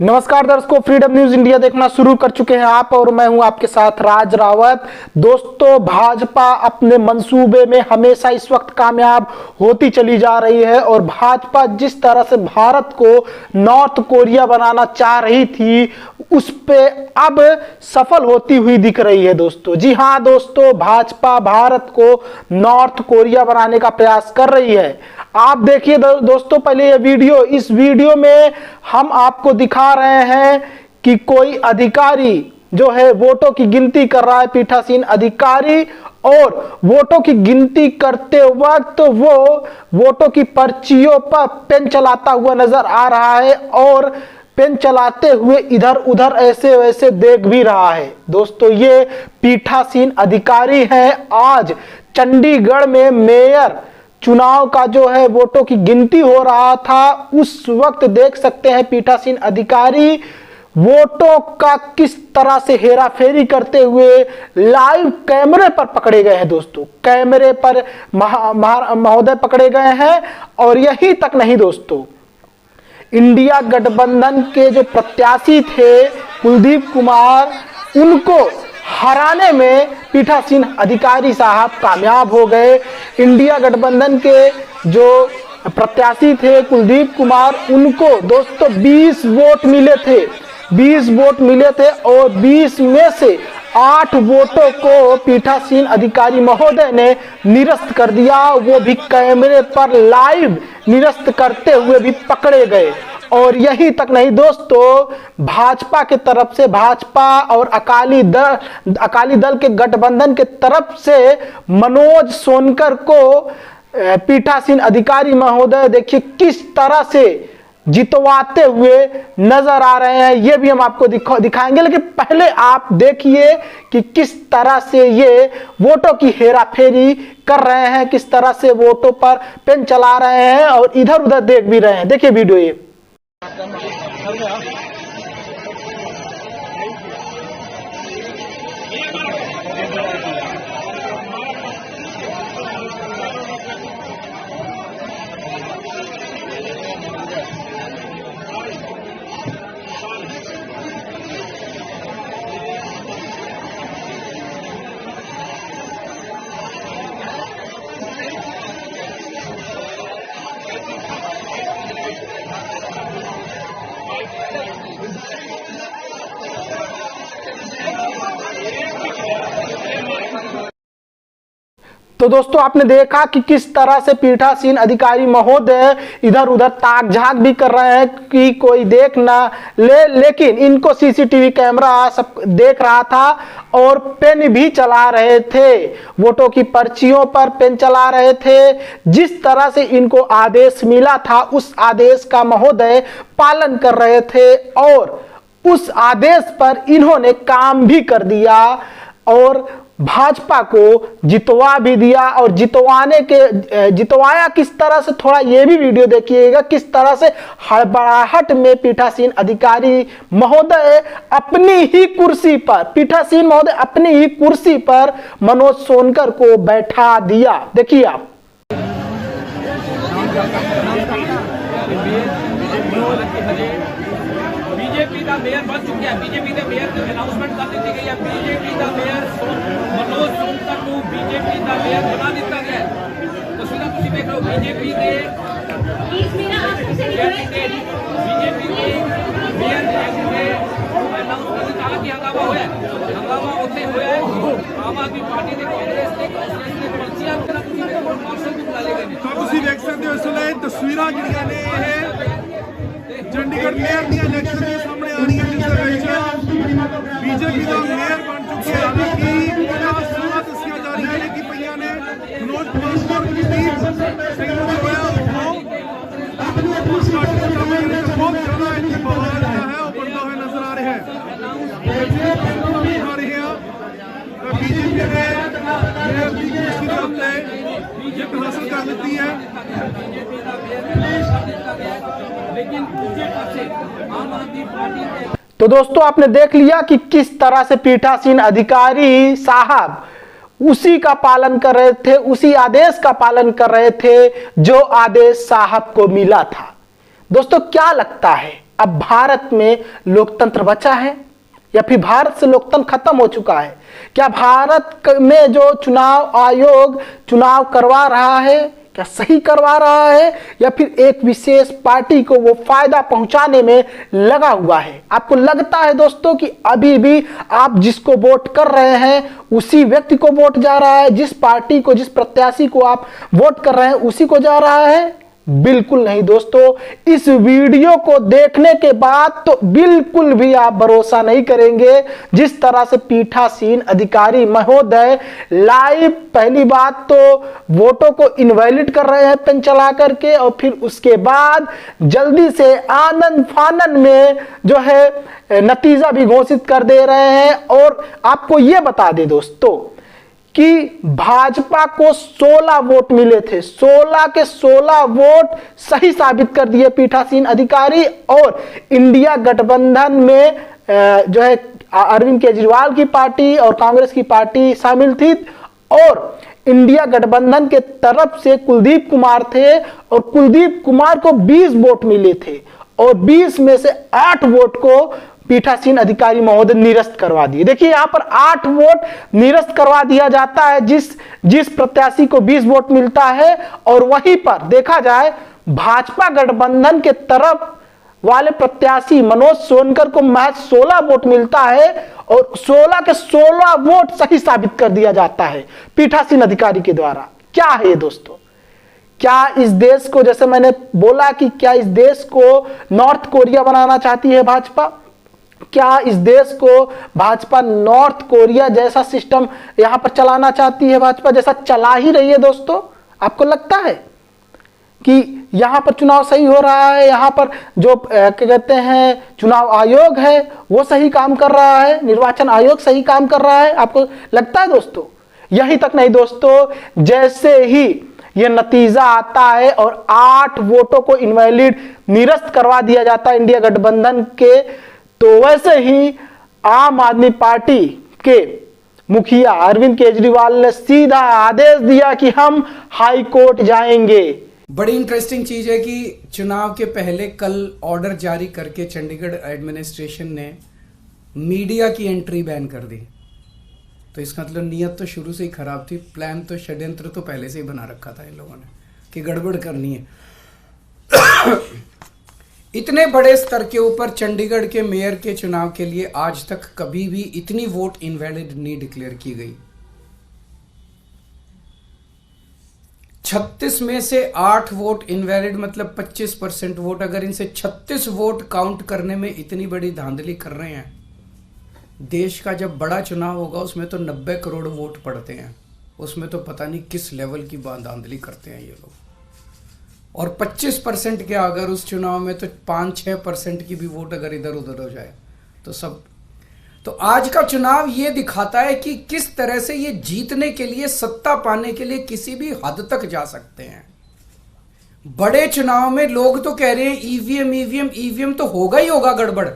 नमस्कार दर्शकों, freedom news India देखना शुरू कर चुके हैं आप और मैं हूं आपके साथ राज रावत। दोस्तों, भाजपा अपने मंसूबे में हमेशा इस वक्त कामयाब होती चली जा रही है और भाजपा जिस तरह से भारत को नॉर्थ कोरिया बनाना चाह रही थी उस पे अब सफल होती हुई दिख रही है। दोस्तों जी हां दोस्तों, भाजपा भारत को नॉर्थ कोरिया बनाने का प्रयास कर रही है। आप देखिए दोस्तों पहले ये वीडियो, इस वीडियो में हम आपको दिखा रहे हैं कि कोई अधिकारी जो है वोटों की गिनती कर रहा है, पीठासीन अधिकारी, और वोटों की गिनती करते वक्त वो वोटों की पर्चियों पर पेन चलाता हुआ नजर आ रहा है और पेन चलाते हुए इधर उधर ऐसे वैसे देख भी रहा है। दोस्तों ये पीठासीन अधिकारी है। आज चंडीगढ़ में मेयर चुनाव का जो है वोटों की गिनती हो रहा था, उस वक्त देख सकते हैं पीठासीन अधिकारी वोटों का किस तरह से हेराफेरी करते हुए लाइव कैमरे पर पकड़े गए हैं। दोस्तों कैमरे पर महोदय पकड़े गए हैं। और यही तक नहीं दोस्तों, इंडिया गठबंधन के जो प्रत्याशी थे कुलदीप कुमार, उनको हराने में पीठासीन अधिकारी साहब कामयाब हो गए। इंडिया गठबंधन के जो प्रत्याशी थे कुलदीप कुमार, उनको दोस्तों 20 वोट मिले थे, 20 वोट मिले थे और 20 में से 8 वोटों को पीठासीन अधिकारी महोदय ने निरस्त कर दिया, वो भी कैमरे पर लाइव निरस्त करते हुए भी पकड़े गए। और यही तक नहीं दोस्तों, भाजपा के तरफ से, भाजपा और अकाली दल के गठबंधन के तरफ से मनोज सोनकर को पीठासीन अधिकारी महोदय देखिए किस तरह से जितवाते हुए नजर आ रहे हैं। ये भी हम आपको दिखाएंगे, लेकिन पहले आप देखिए कि किस तरह से ये वोटों की हेराफेरी कर रहे हैं, किस तरह से वोटों पर पेन चला रहे हैं और इधर उधर देख भी रहे हैं। देखिए वीडियो ये। तो दोस्तों आपने देखा कि किस तरह से पीठासीन अधिकारी महोदय इधर उधर ताक झांक भी कर रहे हैं कि कोई देख ना ले, लेकिन इनको सीसीटीवी कैमरा सब देख रहा था और पेन भी चला रहे थे, वोटों की पर्चियों पर पेन चला रहे थे। जिस तरह से इनको आदेश मिला था उस आदेश का महोदय पालन कर रहे थे और उस आदेश पर इन्होंने काम भी कर दिया और भाजपा को जितवा भी दिया। और जितवाया किस तरह से, थोड़ा ये भी वीडियो देखिएगा, किस तरह से हड़बड़ाहट में पीठासीन अधिकारी महोदय अपनी ही कुर्सी पर, पीठासीन महोदय अपनी ही कुर्सी पर मनोज सोनकर को बैठा दिया। देखिए आप। बीजेपी का मेयर बन चुके हैं, बीजेपी के मेयर की अनाउंसमेंट कर दी गई है। बीजेपी का मेयर मनोज सोनकर को बीजेपी का मेयर बना दिया गया है। तो सीधा तुम देख लो, बीजेपी के मेयर अनाउंस कर दिया। हालांकि हंगामा हुआ है, हंगामा होते हुए आम आदमी पार्टी ने कांग्रेस ने पर्चियां मार्शल भी बुला ले गए। ਤੁਸੀਂ ਦੇਖ ਸਕਦੇ ਹੋ ਇਸ ਵੇਲੇ ਤਸਵੀਰਾਂ ਜਿਹੜੀਆਂ ਨੇ ਇਹ ਚੰਡੀਗੜ੍ਹ ਮੇਅਰ ਦੀਆਂ ਇਲੈਕਸ਼ਨ ਦੇ ਸਾਹਮਣੇ ਆ ਰਹੀਆਂ, ਜਿਸ ਦੇ ਵਿੱਚ ਬੀਜੇਪੀ ਦਾ ਮੇਅਰ ਬਣ ਚੁੱਕੇ ਹਨ। ਕਿ ਇਹਨਾਂ ਸੂਹਾਂ ਦੱਸੀਆਂ ਜਾ ਰਹੀਆਂ ਨੇ ਕਿ ਪਈਆਂ ਨੇ ਮਨੋਜ ਕੁਮਾਰ ਕੁਲਦੀਪ ਸਿੰਘ ਨੂੰ ਹੋਇਆ ਉੱਥੋਂ ਆਪਣੀ ਪਾਰਟੀ ਦਾ ਕੰਮ ਜਿਹੜੇ ਬਹੁਤ ਜ਼ਿਆਦਾ ਇੱਥੇ ਬਵਾਲ ਜਿਹੜਾ ਹੈ ਉਹ ਬਣਦਾ ਹੋਇਆ ਨਜ਼ਰ ਆ ਰਿਹਾ ਹੈ। ਆ ਰਹੇ ਆ ਤਾਂ ਬੀਜੇਪੀ ਨੇ ਮੇਅਰ ਦੀ ਕੁਰਸੀ ਦੇ ਉੱਤੇ ਜਿੱਤ हासिल कर लेती है। तो दोस्तों आपने देख लिया कि किस तरह से पीठासीन अधिकारी साहब उसी का पालन कर रहे थे, उसी आदेश का पालन कर रहे थे जो आदेश साहब को मिला था। दोस्तों क्या लगता है अब भारत में लोकतंत्र बचा है या फिर भारत से लोकतंत्र खत्म हो चुका है? क्या भारत में जो चुनाव आयोग चुनाव करवा रहा है क्या सही करवा रहा है, या फिर एक विशेष पार्टी को वो फायदा पहुंचाने में लगा हुआ है? आपको लगता है दोस्तों कि अभी भी आप जिसको वोट कर रहे हैं उसी व्यक्ति को वोट जा रहा है, जिस पार्टी को, जिस प्रत्याशी को आप वोट कर रहे हैं उसी को जा रहा है? बिल्कुल नहीं दोस्तों। इस वीडियो को देखने के बाद तो बिल्कुल भी आप भरोसा नहीं करेंगे जिस तरह से पीठासीन अधिकारी महोदय लाइव, पहली बात तो वोटों को इनवैलिड कर रहे हैं पेन चला करके, और फिर उसके बाद जल्दी से आनंद फानन में जो है नतीजा भी घोषित कर दे रहे हैं। और आपको यह बता दें दोस्तों कि भाजपा को 16 वोट मिले थे, 16 के 16 वोट सही साबित कर दिए पीठासीन अधिकारी, और इंडिया गठबंधन में जो है अरविंद केजरीवाल की पार्टी और कांग्रेस की पार्टी शामिल थी, और इंडिया गठबंधन के तरफ से कुलदीप कुमार थे और कुलदीप कुमार को 20 वोट मिले थे, और 20 में से 8 वोट को पीठासीन अधिकारी महोदय निरस्त करवा दिए। देखिए यहां पर 8 वोट निरस्त करवा दिया जाता है जिस प्रत्याशी को 20 वोट मिलता है, और वहीं पर देखा जाए भाजपा गठबंधन के तरफ वाले प्रत्याशी मनोज सोनकर को महज 16 वोट मिलता है, और 16 के 16 वोट सही साबित कर दिया जाता है पीठासीन अधिकारी के द्वारा। क्या है ये दोस्तों? क्या इस देश को, जैसे मैंने बोला कि क्या इस देश को नॉर्थ कोरिया बनाना चाहती है भाजपा? क्या इस देश को भाजपा नॉर्थ कोरिया जैसा सिस्टम यहां पर चलाना चाहती है भाजपा, जैसा चला ही रही है दोस्तों? आपको लगता है कि यहां पर चुनाव सही हो रहा है, यहां पर जो क्या कहते हैं चुनाव आयोग है वो सही काम कर रहा है, निर्वाचन आयोग सही काम कर रहा है? आपको लगता है दोस्तों? यही तक नहीं दोस्तों, जैसे ही यह नतीजा आता है और 8 वोटों को इनवैलिड निरस्त करवा दिया जाता है इंडिया गठबंधन के, तो वैसे ही आम आदमी पार्टी के मुखिया अरविंद केजरीवाल ने सीधा आदेश दिया कि हम हाई कोर्ट जाएंगे। बड़ी इंटरेस्टिंग चीज है कि चुनाव के पहले कल ऑर्डर जारी करके चंडीगढ़ एडमिनिस्ट्रेशन ने मीडिया की एंट्री बैन कर दी। तो इसका मतलब नीयत तो शुरू से ही खराब थी, प्लान तो, षड्यंत्र तो पहले से ही बना रखा था इन लोगों ने कि गड़बड़ करनी है। इतने बड़े स्तर के ऊपर चंडीगढ़ के मेयर के चुनाव के लिए आज तक कभी भी इतनी वोट इनवैलिड नहीं डिक्लेयर की गई। 36 में से 8 वोट इनवैलिड, मतलब 25% वोट। अगर इनसे 36 वोट काउंट करने में इतनी बड़ी धांधली कर रहे हैं, देश का जब बड़ा चुनाव होगा उसमें तो 90 करोड़ वोट पड़ते हैं, उसमें तो पता नहीं किस लेवल की धांधली करते हैं ये लोग। और 25% के अगर उस चुनाव में तो 5-6% की भी वोट अगर इधर उधर हो जाए तो सब। तो आज का चुनाव ये दिखाता है कि किस तरह से ये जीतने के लिए, सत्ता पाने के लिए किसी भी हद तक जा सकते हैं। बड़े चुनाव में लोग तो कह रहे हैं ईवीएम तो होगा ही होगा गड़बड़।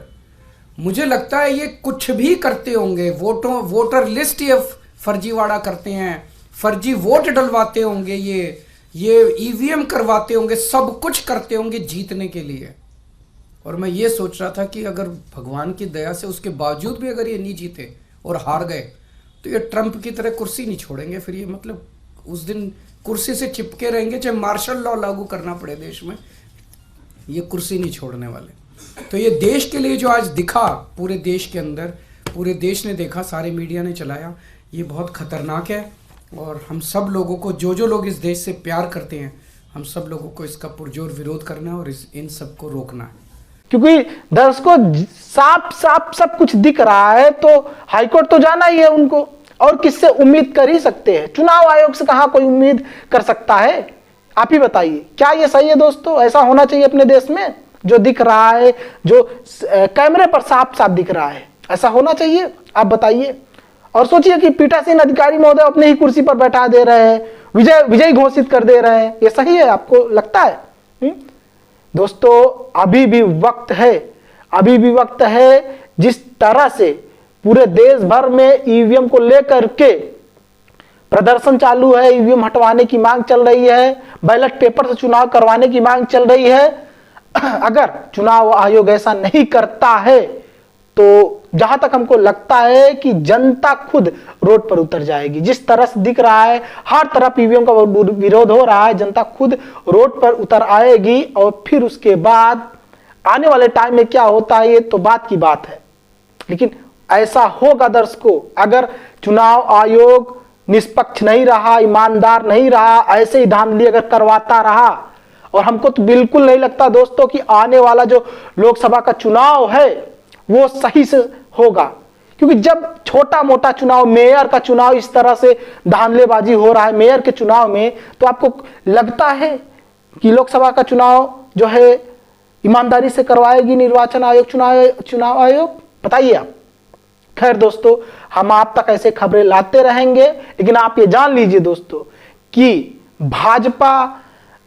मुझे लगता है ये कुछ भी करते होंगे, वोटर लिस्ट ये फर्जीवाड़ा करते हैं, फर्जी वोट डलवाते होंगे, ये ईवीएम करवाते होंगे, सब कुछ करते होंगे जीतने के लिए। और मैं ये सोच रहा था कि अगर भगवान की दया से उसके बावजूद भी अगर ये नहीं जीते और हार गए तो ये ट्रंप की तरह कुर्सी नहीं छोड़ेंगे। फिर ये मतलब उस दिन कुर्सी से चिपके रहेंगे, चाहे मार्शल लॉ लागू करना पड़े देश में, ये कुर्सी नहीं छोड़ने वाले। तो ये देश के लिए जो आज दिखा, पूरे देश के अंदर, पूरे देश ने देखा, सारे मीडिया ने चलाया, ये बहुत खतरनाक है। और हम सब लोगों को, जो लोग इस देश से प्यार करते हैं, हम सब लोगों को इसका पुरजोर विरोध करना है और इन सब को रोकना है। क्योंकि दर्शकों साफ साफ सब कुछ दिख रहा है, तो हाईकोर्ट तो जाना ही है उनको, और किससे उम्मीद कर ही सकते हैं? चुनाव आयोग से कहां कोई उम्मीद कर सकता है? आप ही बताइए, क्या ये सही है दोस्तों? ऐसा होना चाहिए अपने देश में? जो दिख रहा है, जो कैमरे पर साफ साफ दिख रहा है, ऐसा होना चाहिए? आप बताइए। और सोचिए कि पीठासीन अधिकारी महोदय अपने ही कुर्सी पर बैठा दे रहे हैं, विजय घोषित कर दे रहे हैं, ये सही है? आपको लगता है? दोस्तों अभी भी वक्त है, अभी भी वक्त है। जिस तरह से पूरे देश भर में ईवीएम को लेकर के प्रदर्शन चालू है, ईवीएम हटवाने की मांग चल रही है, बैलेट पेपर से चुनाव करवाने की मांग चल रही है, अगर चुनाव आयोग ऐसा नहीं करता है तो जहां तक हमको लगता है कि जनता खुद रोड पर उतर जाएगी। जिस तरह से दिख रहा है हर तरफ ईवीएम का विरोध हो रहा है, जनता खुद रोड पर उतर आएगी और फिर उसके बाद आने वाले टाइम में क्या होता है ये तो बात की बात है। लेकिन ऐसा होगा दर्शकों, अगर चुनाव आयोग निष्पक्ष नहीं रहा, ईमानदार नहीं रहा, ऐसे ही धांधली अगर करवाता रहा, और हमको तो बिल्कुल नहीं लगता दोस्तों कि आने वाला जो लोकसभा का चुनाव है वो सही से होगा, क्योंकि जब छोटा मोटा चुनाव, मेयर का चुनाव इस तरह से धांधलेबाजी हो रहा है मेयर के चुनाव में, तो आपको लगता है कि लोकसभा का चुनाव जो है ईमानदारी से करवाएगी निर्वाचन आयोग, चुनाव आयोग? बताइए आप। खैर दोस्तों, हम आप तक ऐसे खबरें लाते रहेंगे, लेकिन आप ये जान लीजिए दोस्तों कि भाजपा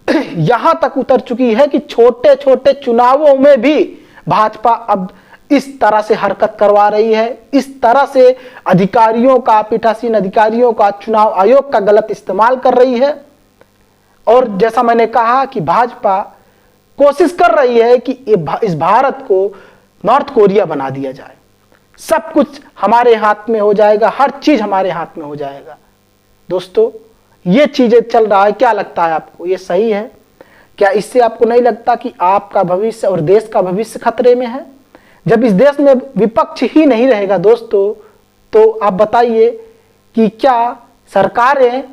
यहां तक उतर चुकी है कि छोटे छोटे चुनावों में भी भाजपा अब इस तरह से हरकत करवा रही है, इस तरह से अधिकारियों का, पीठासीन अधिकारियों का, चुनाव आयोग का गलत इस्तेमाल कर रही है। और जैसा मैंने कहा कि भाजपा कोशिश कर रही है कि इस भारत को नॉर्थ कोरिया बना दिया जाए, सब कुछ हमारे हाथ में हो जाएगा, हर चीज हमारे हाथ में हो जाएगा। दोस्तों ये चीजें चल रहा है, क्या लगता है आपको ये सही है? क्या इससे आपको नहीं लगता कि आपका भविष्य और देश का भविष्य खतरे में है? जब इस देश में विपक्ष ही नहीं रहेगा दोस्तों, तो आप बताइए कि क्या सरकारें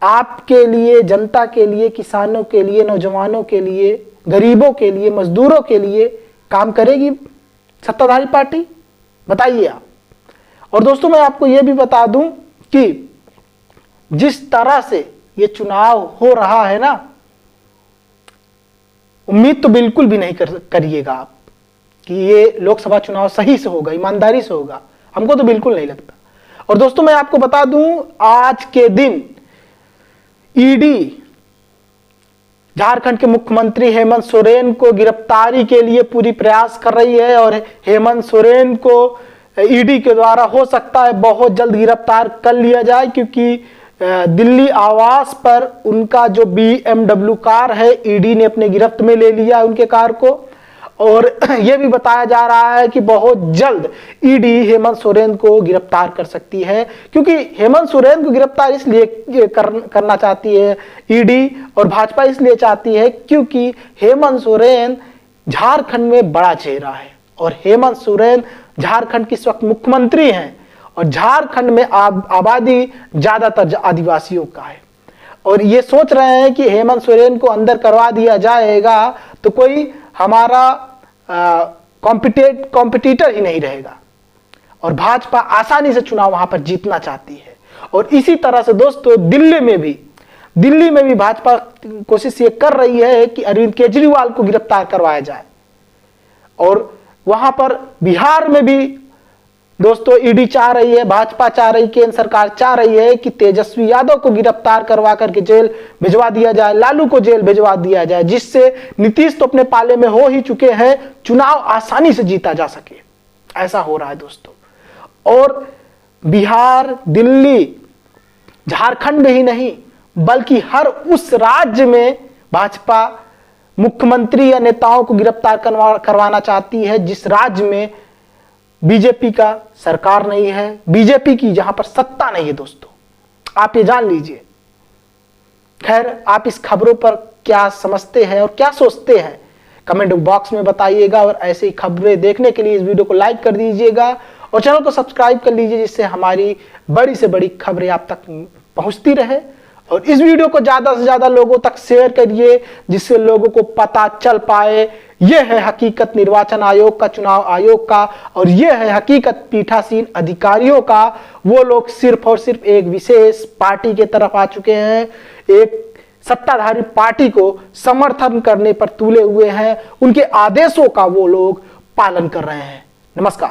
आपके लिए, जनता के लिए, किसानों के लिए, नौजवानों के लिए, गरीबों के लिए, मजदूरों के लिए काम करेगी सत्ताधारी पार्टी? बताइए आप। और दोस्तों मैं आपको यह भी बता दूं कि जिस तरह से ये चुनाव हो रहा है ना, उम्मीद तो बिल्कुल भी नहीं करिएगा आप कि ये लोकसभा चुनाव सही से होगा, ईमानदारी से होगा, हमको तो बिल्कुल नहीं लगता। और दोस्तों मैं आपको बता दूं, आज के दिन ईडी झारखंड के मुख्यमंत्री हेमंत सोरेन को गिरफ्तारी के लिए पूरी प्रयास कर रही है, और हेमंत सोरेन को ईडी के द्वारा हो सकता है बहुत जल्द गिरफ्तार कर लिया जाए, क्योंकि दिल्ली आवास पर उनका जो BMW कार है ईडी ने अपने गिरफ्त में ले लिया उनके कार को। और यह भी बताया जा रहा है कि बहुत जल्द ईडी हेमंत सोरेन को गिरफ्तार कर सकती है, क्योंकि हेमंत सोरेन को गिरफ्तार इसलिए करना चाहती है ईडी और भाजपा इसलिए चाहती है क्योंकि हेमंत सोरेन झारखंड में बड़ा चेहरा है, और हेमंत सोरेन झारखंड के इस वक्त मुख्यमंत्री हैं, और झारखंड में आबादी ज्यादातर आदिवासियों का है, और ये सोच रहे हैं कि हेमंत सोरेन को अंदर करवा दिया जाएगा तो कोई हमारा कॉम्पिटिटर ही नहीं रहेगा, और भाजपा आसानी से चुनाव वहां पर जीतना चाहती है। और इसी तरह से दोस्तों दिल्ली में भी भाजपा कोशिश ये कर रही है कि अरविंद केजरीवाल को गिरफ्तार करवाया जाए, और वहां पर बिहार में भी दोस्तों ईडी चाह रही है, भाजपा चाह रही, केंद्र सरकार चाह रही है कि तेजस्वी यादव को गिरफ्तार करवा करके जेल भिजवा दिया जाए, लालू को जेल भिजवा दिया जाए, जिससे नीतीश तो अपने पाले में हो ही चुके हैं, चुनाव आसानी से जीता जा सके। ऐसा हो रहा है दोस्तों। और बिहार, दिल्ली, झारखंड में ही नहीं बल्कि हर उस राज्य में भाजपा मुख्यमंत्री या नेताओं को गिरफ्तार करवाना चाहती है जिस राज्य में बीजेपी का सरकार नहीं है, बीजेपी की जहां पर सत्ता नहीं है दोस्तों, आप ये जान लीजिए। खैर, आप इस खबरों पर क्या समझते हैं और क्या सोचते हैं कमेंट बॉक्स में बताइएगा, और ऐसी खबरें देखने के लिए इस वीडियो को लाइक कर दीजिएगा और चैनल को सब्सक्राइब कर लीजिए, जिससे हमारी बड़ी से बड़ी खबरें आप तक पहुंचती रहे। और इस वीडियो को ज्यादा से ज्यादा लोगों तक शेयर करिए, जिससे लोगों को पता चल पाए यह है हकीकत निर्वाचन आयोग का, चुनाव आयोग का, और यह है हकीकत पीठासीन अधिकारियों का। वो लोग सिर्फ और सिर्फ एक विशेष पार्टी के तरफ आ चुके हैं, एक सत्ताधारी पार्टी को समर्थन करने पर तुले हुए हैं, उनके आदेशों का वो लोग पालन कर रहे हैं। नमस्कार।